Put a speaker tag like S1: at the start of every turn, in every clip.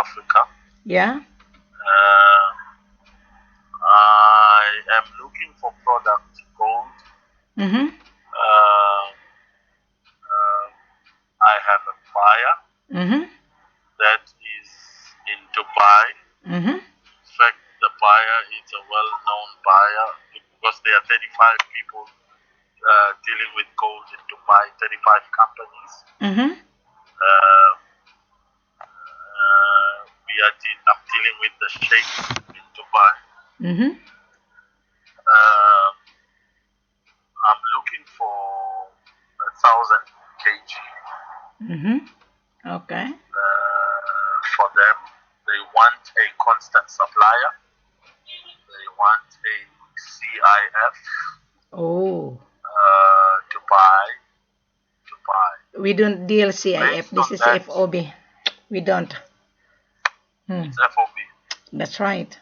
S1: Africa.
S2: Yeah.
S1: I am looking for product gold.
S2: Mm-hmm.
S1: Uh, uh, I have a buyer
S2: Mm-hmm.
S1: that is in Dubai.
S2: Mm-hmm.
S1: In fact, the buyer is a well-known buyer because there are 35 people dealing with gold in Dubai, 35 companies.
S2: Mm-hmm.
S1: Uh, I'm dealing with the sheikhs in Dubai.
S2: Mm-hmm.
S1: Uh, I'm looking for 1,000 kg
S2: Mm-hmm. Okay.
S1: for them. They want a constant supplier. They want a CIF
S2: Oh,
S1: to buy.
S2: we don't deal CIF.
S1: Based
S2: This
S1: on
S2: is
S1: that,
S2: F.O.B. We don't.
S1: it's F.O.B.
S2: That's right.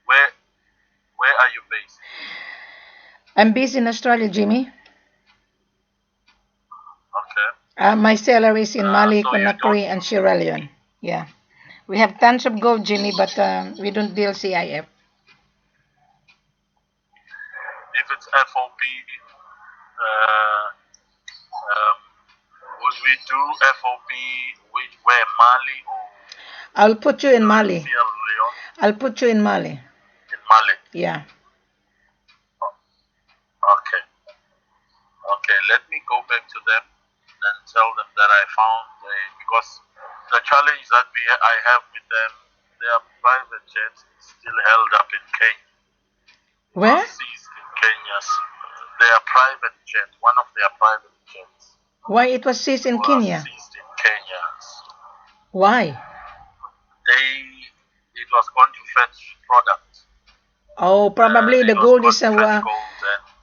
S1: Where are you based?
S2: I'm based in Australia, Jimmy.
S1: Okay.
S2: My seller is in Mali,
S1: So you
S2: Conakry,
S1: don't.
S2: and Sierra Leone. Yeah. We have tons of gold, Jimmy, but we don't deal CIF.
S1: If it's F.O.B, would we do F.O.B with where Mali or
S2: I'll put you in Mali.
S1: Sierra Leone?
S2: I'll put you in Mali.
S1: In Mali.
S2: Yeah.
S1: Okay. Okay. Let me go back to them and tell them that I found because the challenge that I have with them, their private jet is still held up in Kenya.
S2: Where?
S1: Was seized in Kenya. Their private jet, one of their private jets.
S2: Why it was seized in Kenya?
S1: Seized in Kenya.
S2: Why?
S1: It was going to fetch product.
S2: Oh, probably the gold is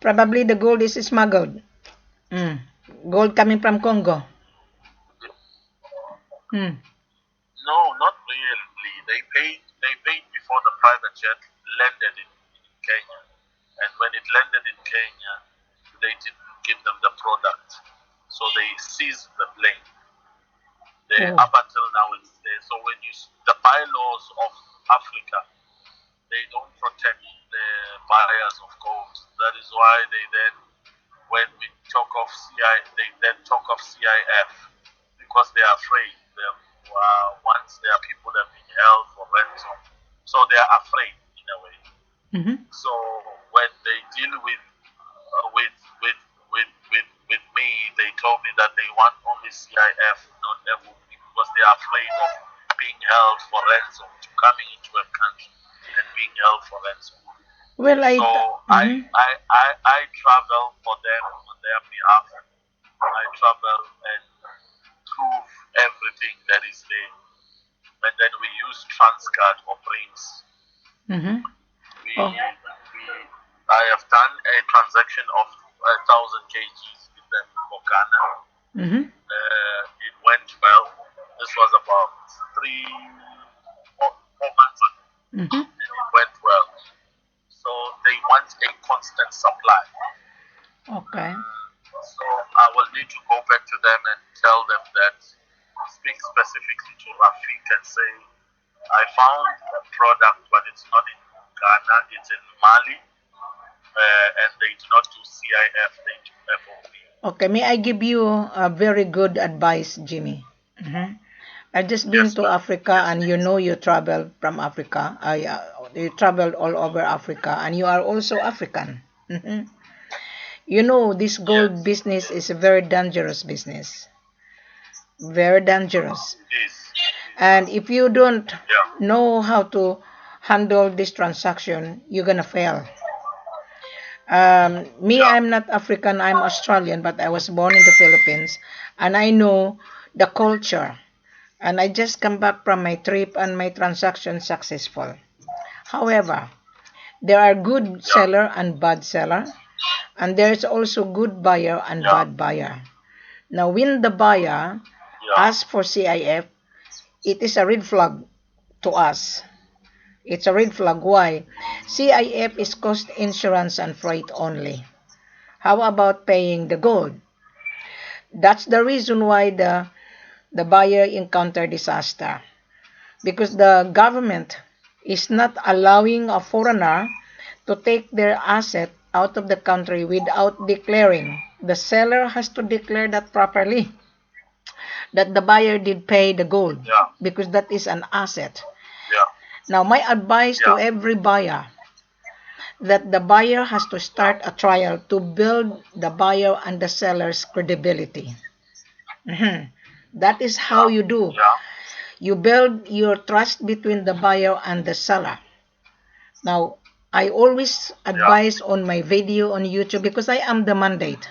S2: probably the gold is smuggled. Gold coming from Congo.
S1: No, not really. They paid before the private jet landed in Kenya, and when it landed in Kenya, they didn't give them the product, so they seized the plane. Up until now it's there. So when the bylaws of Africa, they don't protect the buyers of gold. That is why they then, when we talk of they then talk of CIF because they are afraid. Once there are people that have been held for ransom, so they are afraid in a way.
S2: Mm-hmm.
S1: So when they deal with me, they told me that they want only CIF, not F.O.B, because they are afraid of being held for ransom, to coming into a country and being held for ransom.
S2: Well,
S1: I travel for them on their behalf. I travel and prove everything that is there, and then we use Transcard or Prince.
S2: Mm-hmm.
S1: I have done a transaction of 1,000 kgs with them for Ghana.
S2: Mm-hmm.
S1: It went well. This was about 4 months ago.
S2: Mm-hmm.
S1: And it went well. So they want a constant supply.
S2: Okay.
S1: So I will need to go back to them and tell them that, speak specifically to Rafik and say, I found a product, but it's not in Ghana, it's in Mali, and they do not do CIF, they do F.O.B.
S2: Okay, may I give you a very good advice, Jimmy? Mm-hmm. I've just been to Africa, and you know you traveled from Africa. You traveled all over Africa, and you are also African. Mm-hmm. You know this gold business is a very dangerous business. Very dangerous. And if you don't know how to handle this transaction, you're gonna fail. I'm not African, I'm Australian, but I was born in the Philippines, and I know the culture. And I just come back from my trip and my transaction successful. However, there are good seller and bad seller, and there is also good buyer and bad buyer. Now, when the buyer asks for CIF, it is a red flag to us. It's a red flag. Why? CIF is cost insurance and freight only. How about paying the gold? That's the reason why the buyer encountered disaster. because the government is not allowing a foreigner to take their asset out of the country without declaring. The seller has to declare that properly, that the buyer did pay the gold,
S1: Yeah.
S2: because that is an asset.
S1: Yeah.
S2: Now, my advice to
S1: Yeah.
S2: every buyer, that the buyer has to start a trial to build the buyer and the seller's credibility. That is how you do.
S1: Yeah.
S2: You build your trust between the buyer and the seller. Now, I always advise on my video on YouTube, because I am the mandate.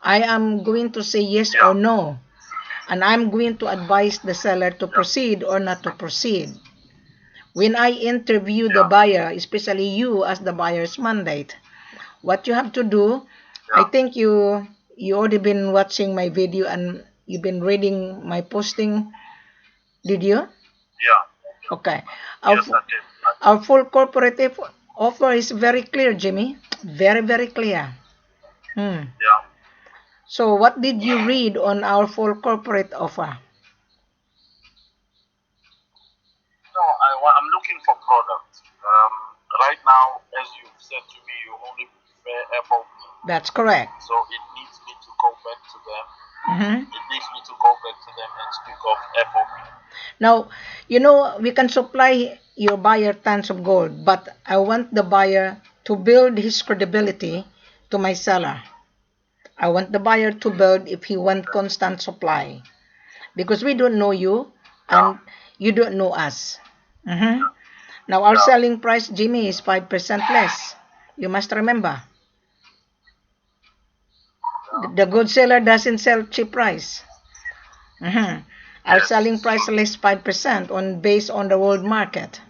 S2: I am going to say yes or no, and I'm going to advise the seller to proceed or not to proceed. When I interview the buyer, especially you as the buyer's mandate, what you have to do, I think you already been watching my video and you've been reading my posting. Did you?
S1: Yeah.
S2: Okay. Our,
S1: Yes, I did.
S2: our full corporative offer is very clear, Jimmy. Very, very clear.
S1: Yeah.
S2: So what did you read on our full corporate offer?
S1: No, I'm looking for products. Right now, as you've said to me, you only prefer F.O.B.
S2: That's correct.
S1: So it needs me to go back to them.
S2: Mhm.
S1: It needs me to go back to them and speak of F.O.B.
S2: Now, we can supply your buyer tons of gold, but I want the buyer to build his credibility to my seller. I want the buyer to build if he want constant supply, because we don't know you and you don't know us. Now, our selling price, Jimmy, is 5% less. You must remember. The good seller doesn't sell cheap price. Our selling price less 5% on based on the world market,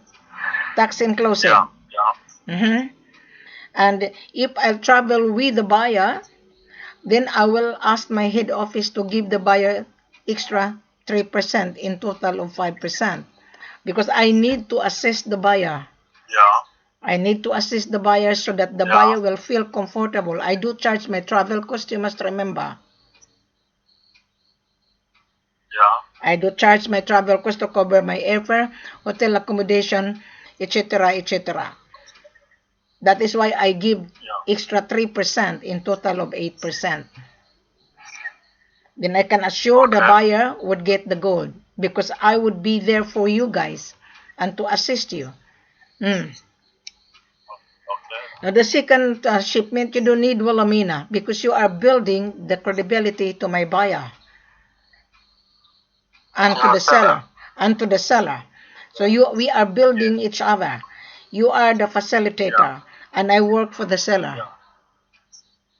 S2: tax inclusive.
S1: Yeah.
S2: And if I travel with the buyer, then I will ask my head office to give the buyer extra 3% in total of 5, because I need to assist the buyer.
S1: Yeah.
S2: I need to assist the buyer so that the buyer will feel comfortable. I do charge my travel cost, you must remember.
S1: Yeah.
S2: I do charge my travel cost to cover my airfare, hotel accommodation, etc., etc. That is why I give extra 3% in total of 8%. Then I can assure the buyer would get the gold, because I would be there for you guys and to assist you. Now, the second shipment, you don't need Wilhelmina, because you are building the credibility to my buyer and to the seller. So we are building each other. You are the facilitator, and I work for the seller.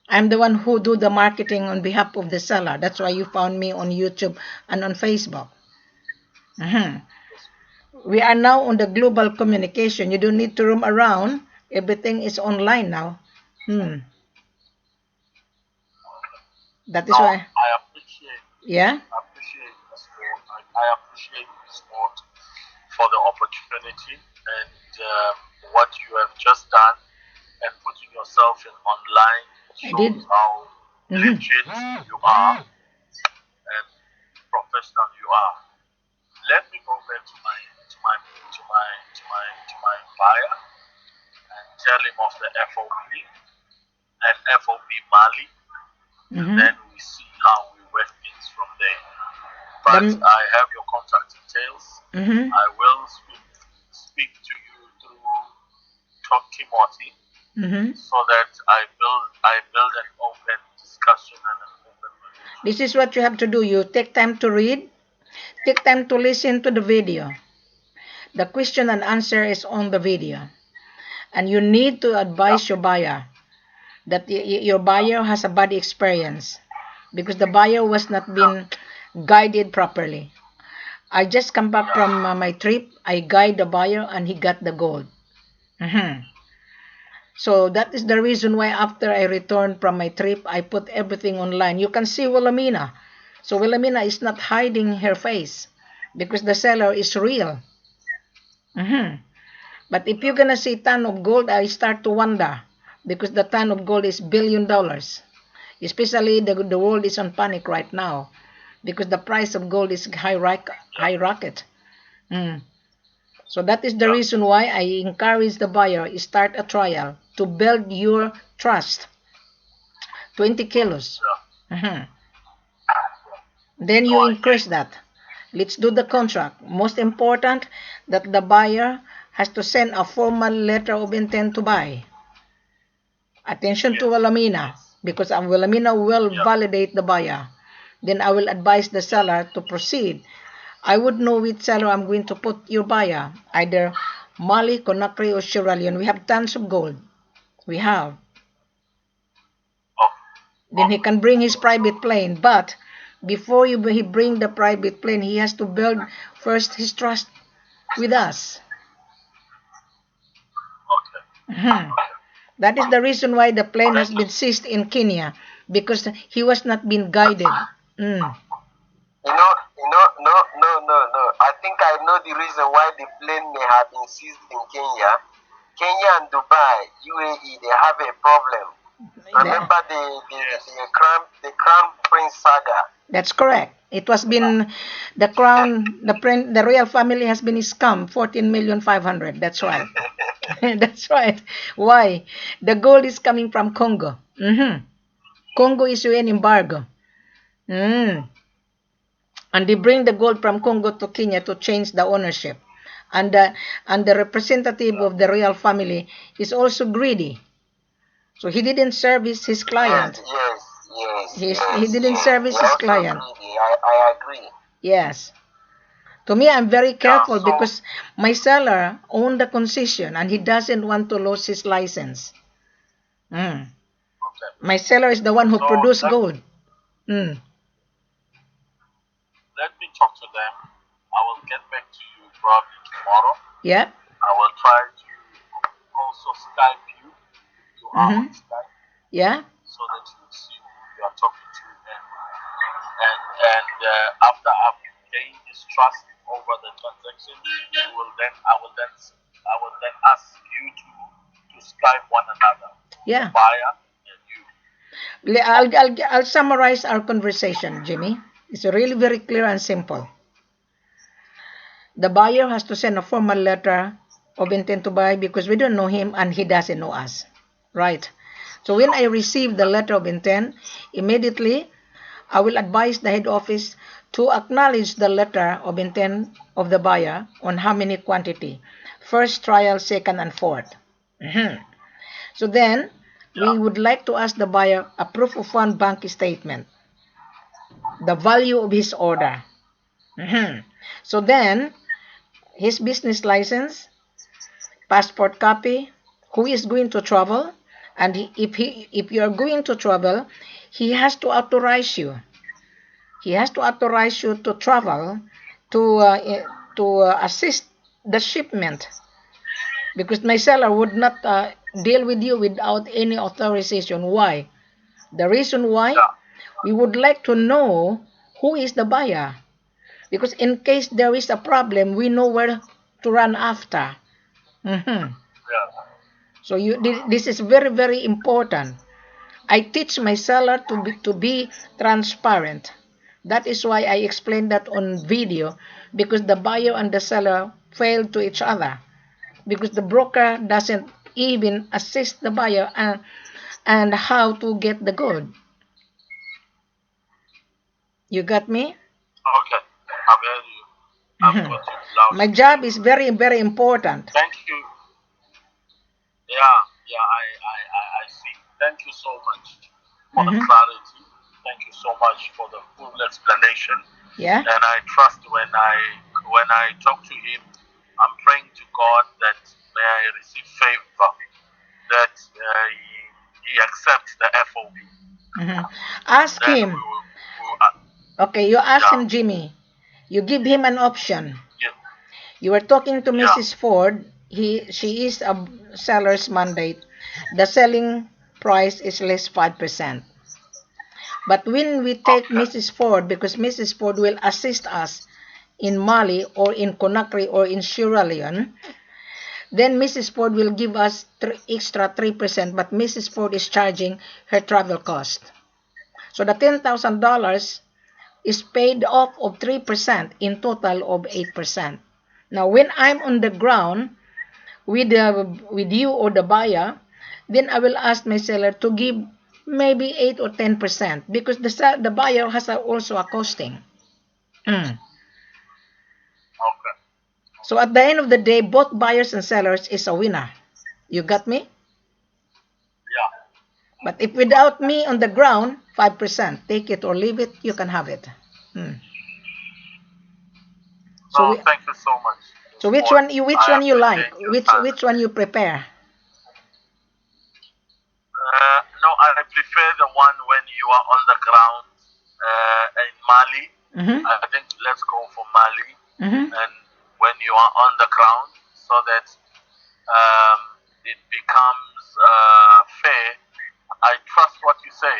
S2: I'm the one who do the marketing on behalf of the seller. That's why you found me on YouTube and on Facebook. We are now on the global communication. You don't need to roam around. Everything is online now. That is why.
S1: I appreciate.
S2: Yeah.
S1: I appreciate the sport. I appreciate the sport for the opportunity and what you have just done and putting yourself in online shows how legit you are and professional you are. Let me go back to my buyer and tell him of the F.O.B. and F.O.B. Mali, and then we see how we work things from there. But I have your contact details. I will speak to you through Timothy, so that I build an open discussion and an open relationship.
S2: This is what you have to do. You take time to read, take time to listen to the video. The question and answer is on the video. And you need to advise your buyer that your buyer has a bad experience, because the buyer was not being guided properly. I just come back from my trip. I guide the buyer and he got the gold. So that is the reason why after I returned from my trip, I put everything online. You can see Wilhelmina. So Wilhelmina is not hiding her face, because the seller is real. But if you're gonna see ton of gold, I start to wonder, because the ton of gold is $1 billion. Especially the world is on panic right now, because the price of gold is high rocket. Mm. So that is the
S1: Yeah.
S2: reason why I encourage the buyer start a trial to build your trust. 20 kilos.
S1: Yeah.
S2: Mhm. Then
S1: No,
S2: you
S1: I hear
S2: increase
S1: you.
S2: that. Let's do the contract. Most important that the buyer has to send a formal letter of intent to buy. Attention to
S1: Yes.
S2: Wilhelmina
S1: Yes.
S2: because Wilhelmina will
S1: Yeah.
S2: validate the buyer. Then I will advise the
S1: Yeah.
S2: seller to proceed. I would know which seller I'm going to put your buyer, either Mali, Conakry, or Sierra Leone. We have tons of gold. We have.
S1: Okay.
S2: Then he
S1: Okay.
S2: can bring his private plane. But before he bring the private plane, he has to build first his trust with us.
S1: Okay.
S2: Mhm.
S1: Okay.
S2: That is the reason why the plane has
S1: Thank you.
S2: been seized in Kenya because he was not being guided. Mm.
S3: No. I think I know the reason why the plane may have been seized in Kenya. Kenya and Dubai, UAE, they have a problem. Remember
S1: Yes.
S3: the crown prince saga?
S2: That's correct. It was been the crown, the royal family has been scammed 14,500,000. That's right. That's right. Why? The gold is coming from Congo. Congo is UN embargo. Mm. And they bring the gold from Congo to Kenya to change the ownership. And the representative
S1: Yeah.
S2: of the royal family is also greedy. So he didn't service his client. He didn't service
S3: They
S2: his
S3: also
S2: client.
S3: greedy. I agree.
S2: Yes. To me, I'm very
S1: Yeah.
S2: careful
S1: So
S2: because my seller owned the concession and he doesn't want to lose his license. Mm.
S1: okay.
S2: My seller is the one who
S1: So
S2: produced gold. Mm.
S1: let me talk to them. I will get back to you probably tomorrow.
S2: Yeah.
S1: I will try to also Skype you to our
S2: Mm-hmm.
S1: Skype
S2: Yeah.
S1: so that you see who you are talking to, and after I've gained this trust over the transaction, you will then I will then ask you to Skype one another, the
S2: Yeah.
S1: buyer and you.
S2: I'll summarize our conversation, Jimmy. It's really very clear and simple. The buyer has to send a formal letter of intent to buy because we don't know him and he doesn't know us. Right. So when I receive the letter of intent, immediately I will advise the head office to acknowledge the letter of intent of the buyer on how many quantity. First trial, second, and fourth. Mhm. So then we
S1: Yeah.
S2: would like to ask the buyer a proof of fund bank statement, the value of his order. Mhm. So then his business license, passport copy, who is going to travel, and if you are going to travel, he has to authorize you. He has to authorize you to travel to assist the shipment because my seller would not deal with you without any authorization. Why? The reason why
S1: Yeah.
S2: we would like to know who is the buyer because in case there is a problem, we know where to run after. Mhm.
S1: Yeah.
S2: So this is very very important. I teach my seller to be transparent. That is why I explained that on video because the buyer and the seller fail to each other because the broker doesn't even assist the buyer and how to get the gold. You got me?
S1: Okay. I've heard you. I've
S2: Mhm.
S1: got you loud
S2: My
S1: and clear.
S2: job is very very important.
S1: Thank you. Yeah. Yeah. I see. Thank you so much for the
S2: Mhm.
S1: clarity. Thank you so much for the full explanation.
S2: Yeah.
S1: And I trust when I talk to him, I'm praying to God that may I receive favor, that he accepts the F.O.B.
S2: Mhm. Ask
S1: Then we
S2: him.
S1: will,
S2: Okay, you ask
S1: yeah,
S2: him, Jimmy. You give him an option.
S1: yeah,
S2: You were talking to
S1: yeah,
S2: Mrs. Ford. She is a seller's mandate. The selling price is less 5%. But when we take
S1: okay,
S2: Mrs. Ford, because Mrs. Ford will assist us in Mali or in Conakry or in Sierra Leone, then Mrs. Ford will give us extra 3%, but Mrs. Ford is charging her travel cost. So the $10,000 is paid off of 3% in total of 8%. Now, when I'm on the ground with you or the buyer, then I will ask my seller to give maybe 8 or 10% because the buyer has also a costing. Mm.
S1: Okay.
S2: So at the end of the day, both buyers and sellers is a winner. You got me?
S1: Yeah.
S2: But if without me on the ground, 5%, take it or leave it, you can have it. Mm. So
S1: No,
S2: we,
S1: thank you so much.
S2: so which
S1: Ford.
S2: one you
S1: I
S2: like?
S1: appreciate your time.
S2: Which one you prepare?
S1: No, I prefer the one when you are on the ground in Mali.
S2: Mm-hmm.
S1: I think let's go for Mali.
S2: Mm-hmm.
S1: And when you are on the ground, so that it becomes fair. I trust what you say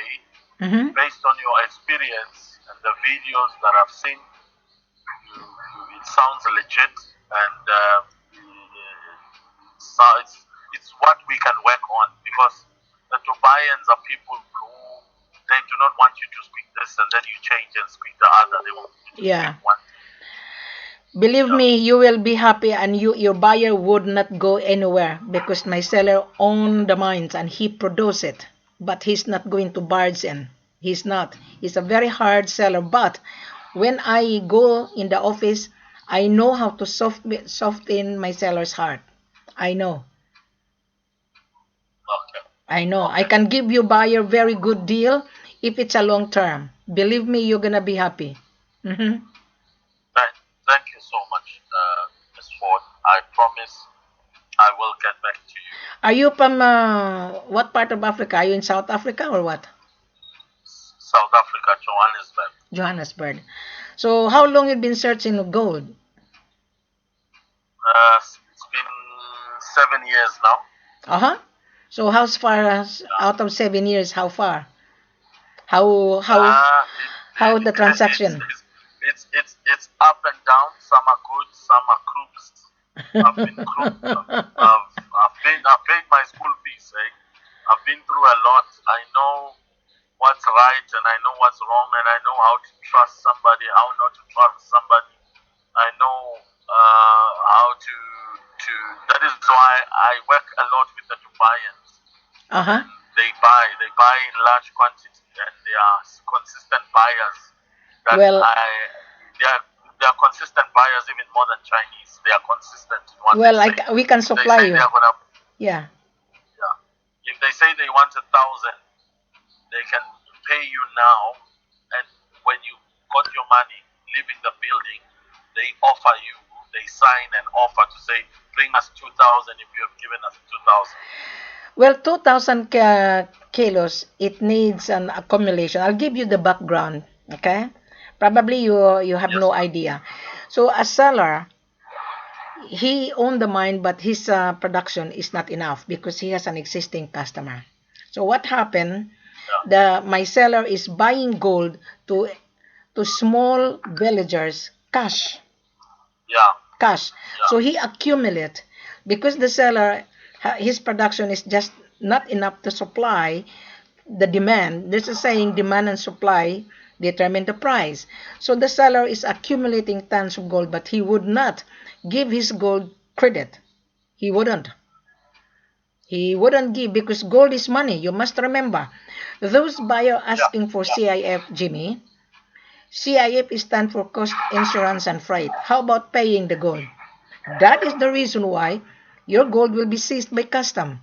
S2: Mm-hmm.
S1: based on your experience and the videos that I've seen. It sounds legit, and so it's what we can work on because the Dubaians are people who they do not want you to speak this and then you change and speak the other. They want you to
S2: Yeah.
S1: speak one thing.
S2: Believe
S1: Yeah.
S2: me, you will be happy and your buyer would not go anywhere because my seller owned the mines and he produced it. But he's not going to barge in. He's not. He's a very hard seller. But when I go in the office, I know how to soften my seller's heart. I know.
S1: Okay.
S2: I know. I
S1: Okay.
S2: can give you buyer very good deal if it's a long term. Believe me, you're gonna be happy. Mm-hmm.
S1: Thank you so much, Ms. Ford. I promise I will get back to you.
S2: Are you from what part of Africa? Are you in South Africa or what?
S1: South Africa, Johannesburg.
S2: Johannesburg. So how long you been searching gold?
S1: It's been 7 years now.
S2: Uh-huh. So how's far
S1: Yeah.
S2: out of 7 years? How far? How
S1: It,
S2: the transaction?
S1: it's up and down. Some are good, some are crooks. I've been crooked. I've paid my school fees. I've been through a lot. I know what's right and I know what's wrong and I know how to trust somebody, how not to trust somebody. I know how to. That is why I work a lot with the Dubaians.
S2: Uh-huh.
S1: They buy in large quantity, and they are consistent buyers. That
S2: Well,
S1: they are consistent buyers even more than Chinese. They are consistent in what
S2: well,
S1: they say.
S2: we can
S1: If they
S2: supply
S1: say
S2: you.
S1: they are gonna,
S2: Yeah.
S1: yeah. If they say they want 1,000, they can pay you now, and when you got your money, leaving the building, they offer you, they sign an offer to say, bring us 2,000 if you have given us 2,000.
S2: Well, 2,000 kilos, it needs an accumulation. I'll give you the background, okay? Probably you have
S1: Yes,
S2: no
S1: ma'am.
S2: idea. So a seller, he owned the mine, but his production is not enough because he has an existing customer. So what happened?
S1: Yeah.
S2: My seller is buying gold to small villagers cash.
S1: Yeah.
S2: Cash.
S1: Yeah.
S2: So he accumulate because the seller his production is just not enough to supply the demand. There's a saying demand and supply determine the price. So the seller is accumulating tons of gold, but he would not give his gold credit. He wouldn't. He wouldn't give because gold is money. You must remember. Those buyer asking for CIF, Jimmy, CIF is stand for cost, insurance, and freight. How about paying the gold? That is the reason why your gold will be seized by custom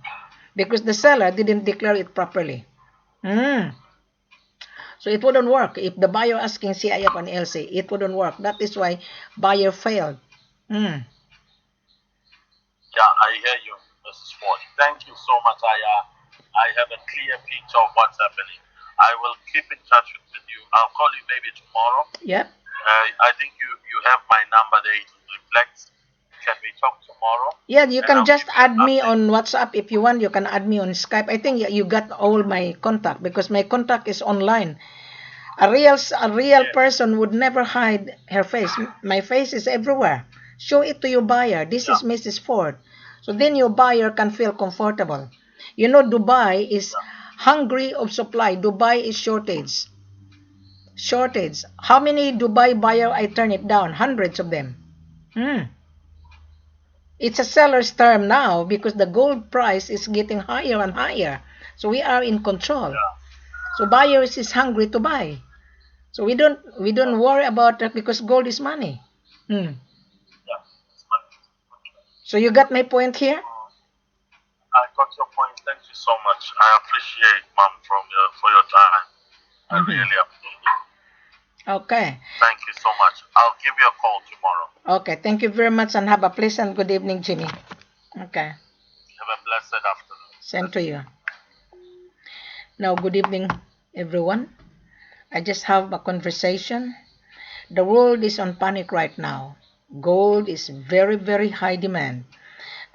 S2: because the seller didn't declare it properly. Mm. So it wouldn't work if the buyer asking CIF and LC. It wouldn't work. That is why buyer failed. Mm.
S1: Yeah, I hear you, Mrs. Ford. Thank you so much. I have a clear picture of what's happening. I will keep in touch with you. I'll call you maybe tomorrow.
S2: Yep.
S1: I think you have my number there. It reflects. Can we talk tomorrow?
S2: Yeah, you
S1: And
S2: can
S1: I'll
S2: just
S1: give you an
S2: add me
S1: update.
S2: on WhatsApp if you want. You can add me on Skype. I think you got all my contact because my contact is online. A real
S1: Yes.
S2: person would never hide her face. My face is everywhere. Show it to your buyer. This is
S1: Yeah.
S2: Mrs. Ford. So then your buyer can feel comfortable. You know, Dubai is hungry of supply. Dubai is shortage. Shortage. How many Dubai buyer I turn it down? Hundreds of them. Hmm. It's a seller's term now because the gold price is getting higher and higher. So we are in control.
S1: Yeah.
S2: So buyers is hungry to buy. So we don't worry about that because gold is money. Hmm.
S1: Yeah. It's money. Okay.
S2: So you got my point here?
S1: I got your point. Thank you so much. I appreciate, Mom, for your time. I really appreciate it.
S2: Okay.
S1: Thank you so much. I'll give you a call tomorrow.
S2: Okay. Thank you very much and have a pleasant good evening, Jimmy. Okay.
S1: Have a blessed afternoon.
S2: Same to you. Now, good evening, everyone. I just have a conversation. The world is on panic right now. Gold is very, very high demand.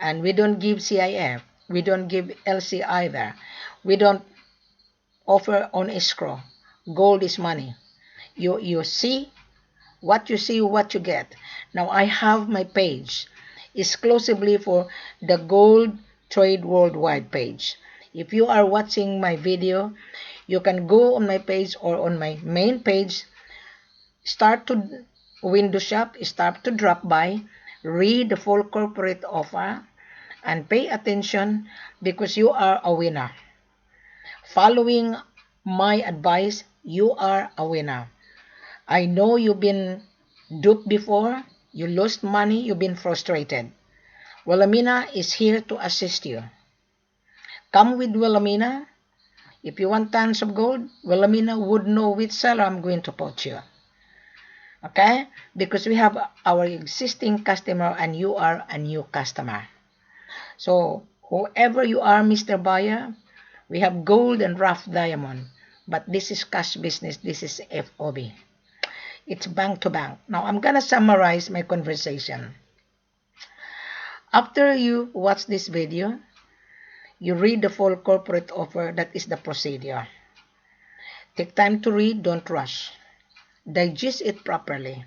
S2: And we don't give CIF. We don't give LC either. We don't offer on escrow. Gold is money. You see what you get. Now I have my page exclusively for the Gold Trade Worldwide page. If you are watching my video, you can go on my page or on my main page, start to window shop, start to drop by, read the full corporate offer, and pay attention because you are a winner. Following my advice, you are a winner. I know you've been duped before, you lost money, you've been frustrated. Wilhelmina is here to assist you. Come with Wilhelmina. If you want tons of gold, Wilhelmina would know which seller I'm going to put you. Okay? Because we have our existing customer and you are a new customer. So, whoever you are, Mr. Buyer, we have gold and rough diamond. But this is cash business. This is F.O.B. It's bank to bank. Now, I'm going to summarize my conversation. After you watch this video, you read the full corporate offer. That is the procedure. Take time to read. Don't rush. Digest it properly.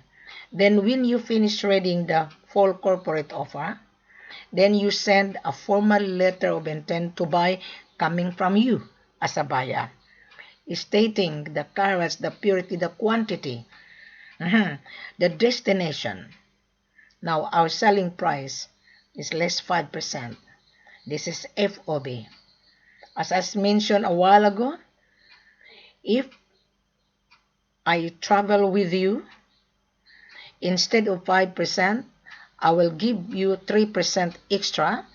S2: Then when you finish reading the full corporate offer, then you send a formal letter of intent to buy coming from you as a buyer, stating the carats, the purity, the quantity, the destination. Now, our selling price is less 5%. This is F.O.B. As I mentioned a while ago, if I travel with you, instead of 5%, I will give you 3% extra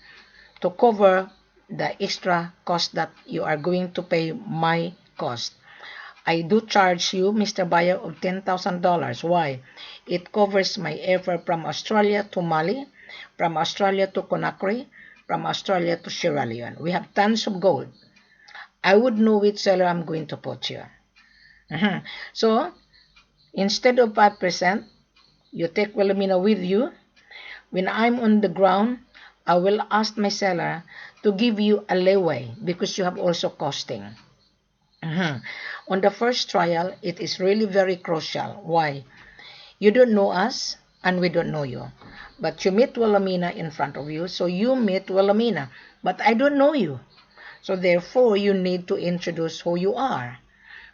S2: to cover the extra cost that you are going to pay my cost. I do charge you, Mr. Buyer, of $10,000. Why? It covers my airfare from Australia to Mali, from Australia to Conakry, from Australia to Sierra Leone. We have tons of gold. I would know which seller I'm going to put you. So, instead of 5%, you take Wilhelmina with you. When I'm on the ground, I will ask my seller to give you a leeway because you have also costing. On the first trial, it is really very crucial. Why? You don't know us and we don't know you. But you meet Wilhelmina in front of you, so you meet Wilhelmina. But I don't know you. So therefore, you need to introduce who you are.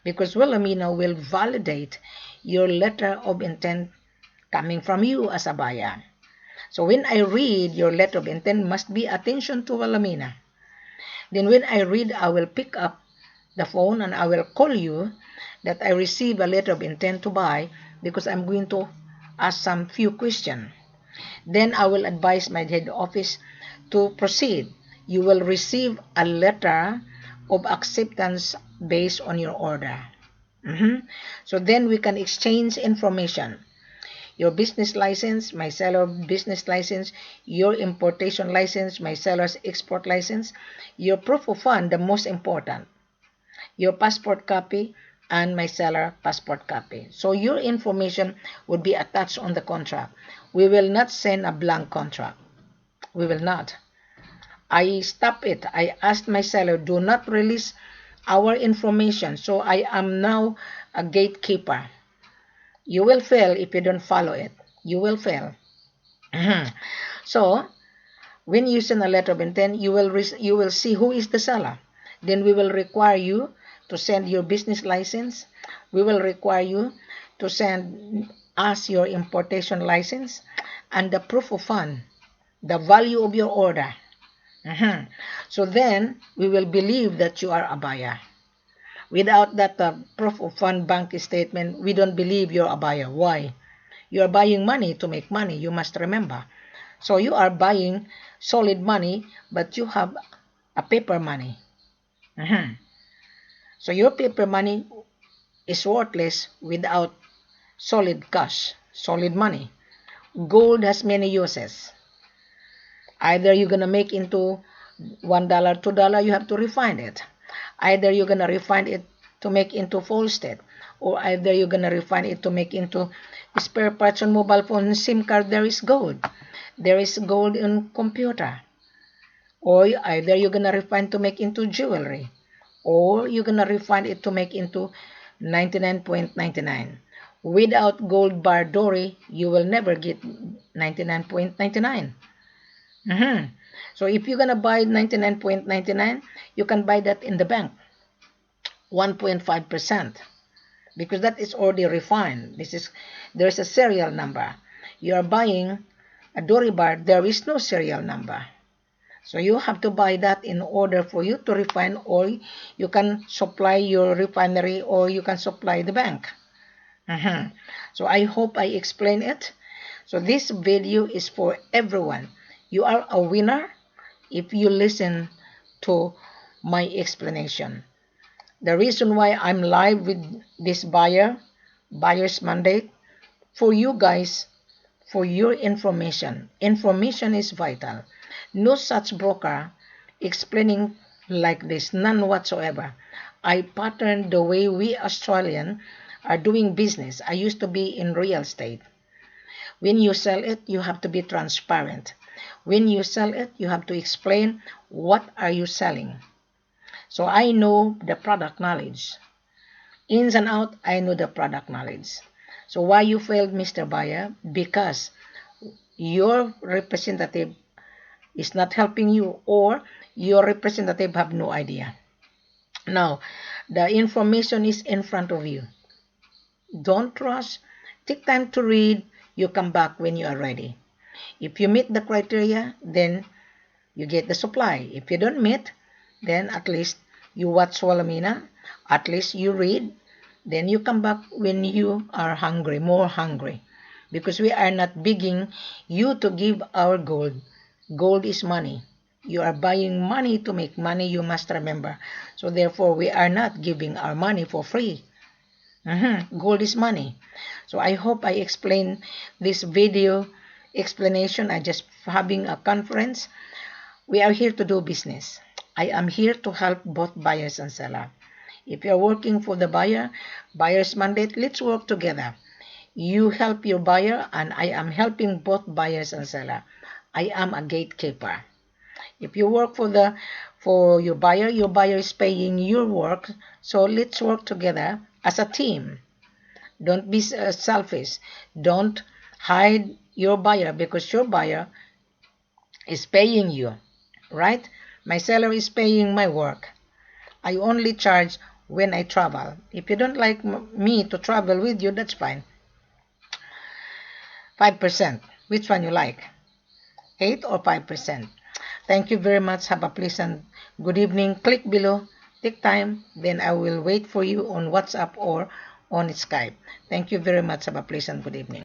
S2: Because Wilhelmina will validate your letter of intent coming from you as a buyer. So when I read your letter of intent, must be attention to Wilhelmina. Then when I read, I will pick up the phone and I will call you that I receive a letter of intent to buy because I'm going to ask some few questions. Then I will advise my head office to proceed. You will receive a letter of acceptance based on your order. So then we can exchange information. Your business license, my seller business license, your importation license, my seller's export license, your proof of fund, the most important, your passport copy, and my seller passport copy. So your information would be attached on the contract. We will not send a blank contract. We will not. I stop it. I asked my seller, do not release our information. So I am now a gatekeeper. You will fail if you don't follow it. You will fail. So, when you send a letter of intent, you will see who is the seller. Then we will require you to send your business license. We will require you to send us your importation license and the proof of fund. the value of your order. So then we will believe that you are a buyer. Without that proof of fund bank statement, we don't believe you're a buyer. Why? You are buying money to make money, you must remember. So you are buying solid money, but you have a paper money. So your paper money is worthless without solid cash, solid money. Gold has many uses. Either you're gonna make into $1, $2, you have to refine it. Either you're gonna refine it to make into full state, or either you're gonna refine it to make into spare parts on mobile phone, SIM card. There is gold. There is gold in computer. Or either you're gonna refine to make into jewelry, or you're gonna refine it to make into 99.99. Without gold bar dory, you will never get 99.99. So if you're gonna buy 99.99, you can buy that in the bank, 1.5%, because that is already refined. There's a serial number. You are buying a dory bar, there is no serial number. So you have to buy that in order for you to refine, or you can supply your refinery, or you can supply the bank. So I hope I explain it. So this video is for everyone. You are a winner if you listen to my explanation. The reason why I'm live with this buyer's mandate, for you guys, for your information. Information is vital. No such broker explaining like this, none whatsoever. I patterned the way we Australian are doing business. I used to be in real estate. When you sell it, you have to be transparent. When you sell it, you have to explain what are you selling. So I know the product knowledge. Ins and out, I know the product knowledge. So why you failed, Mr. Buyer? Because your representative is not helping you, or your representative have no idea. Now, the information is in front of you. Don't rush. Take time to read. You come back when you are ready. If you meet the criteria, then you get the supply. If you don't meet, then at least you watch Wilhelmina, at least you read, then you come back when you are hungry, more hungry. Because we are not begging you to give our gold. Gold is money. You are buying money to make money, you must remember. So therefore, we are not giving our money for free. Gold is money. So I hope I explained this video explanation. I just having a conference. We are here to do business. I am here to help both buyers and seller. If you are working for the buyer's mandate, let's work together. You help your buyer, and I am helping both buyers and seller. I am a gatekeeper. If you work for your buyer is paying your work. So let's work together as a team. Don't be selfish. Don't hide your buyer, because your buyer is paying you, right? My seller is paying my work. I only charge when I travel. If you don't like me to travel with you, that's fine. 5%. Which one you like? 8 or 5%? Thank you very much. Have a pleasant good evening. Click below. Take time. Then I will wait for you on WhatsApp or on Skype. Thank you very much. Have a pleasant good evening.